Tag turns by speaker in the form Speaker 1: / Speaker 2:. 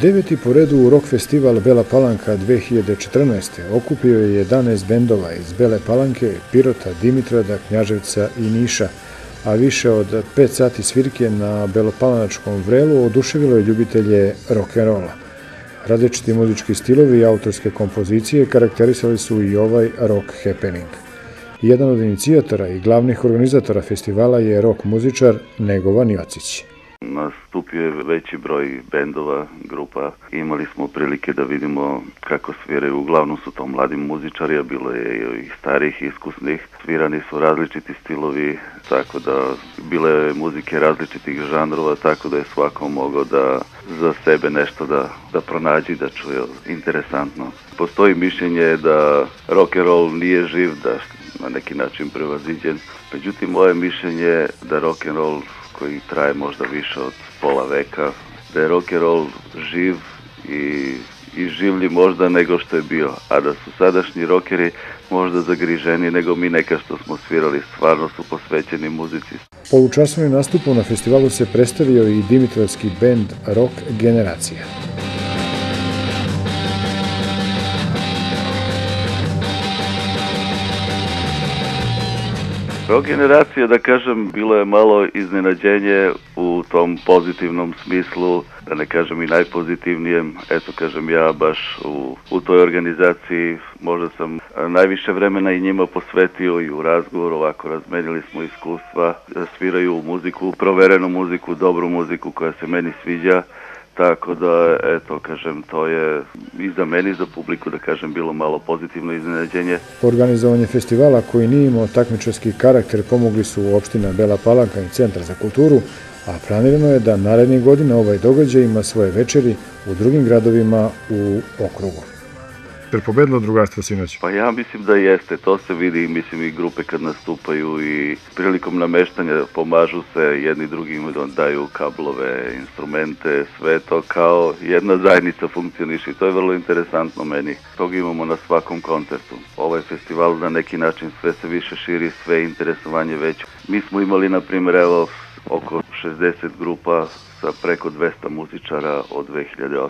Speaker 1: Deveti po redu rock festival Bela Palanka 2014. okupio je 11 bendova iz Bele Palanke, Pirota, Dimitrada, Knjaževca i Niša, a više od 5 sati svirke na belopalanačkom vrelu oduševilo je ljubitelje rock'n'rolla. Različiti muzički stilovi i autorske kompozicije karakterisali su i ovaj rock happening. Jedan od inicijatora i glavnih organizatora festivala je rock muzičar Negovan Jocić.
Speaker 2: Nastupio je veći broj bendova, grupa. Imali smo prilike da vidimo kako sviraju. Uglavnom su to mladi muzičari, a bilo je i starih, iskusnih. Svirani su različiti stilovi, tako da bile muzike različitih žanrova, tako da je svako mogao da za sebe nešto da pronađi, da čuje interesantno. Postoji mišljenje da rock and roll nije živ, da na neki način prevaziđen. Međutim, moje mišljenje je da rock and roll koji traje možda više od pola veka, da je rock and roll živ i življi možda nego što je bio, a da su sadašnji rockeri možda zagriženi nego mi neka što smo svirali, stvarno su posvećeni muzici.
Speaker 1: Polučasovnim nastupom na festivalu se predstavio i dimitrovski bend Rock Generacija.
Speaker 2: Rock Generacija, da kažem, bilo je malo iznenađenje u tom pozitivnom smislu, da ne kažem i najpozitivnijem. Eto, kažem, ja baš u toj organizaciji možda sam najviše vremena i njima posvetio i u razgovoru, ovako razmenili smo iskustva, sviraju muziku, proverenu muziku, dobru muziku koja se meni sviđa. Tako da, eto, kažem, to je i za meni, za publiku, da kažem, bilo malo pozitivno iznenađenje.
Speaker 1: Organizovanje festivala koji nije imao takmičarski karakter pomogli su opština Bela Palanka i Centar za kulturu, a planirano je da narednih godina ovaj događaj ima svoje večeri u drugim gradovima u okrugu. Je li pobedilo drugarstvo sinoć?
Speaker 2: Pa ja mislim da jeste, to se vidi, mislim i grupe kad nastupaju i prilikom nameštanja pomažu se jedni drugim, daju kablove, instrumente, sve to kao jedna zajednica funkcioniše i to je vrlo interesantno meni. Toga imamo na svakom koncertu. Ovaj festival na neki način sve se više širi, sve interesovanje veće. Mi smo imali, na primjer, evo, oko 60 grupa sa preko 200 muzičara od 2008.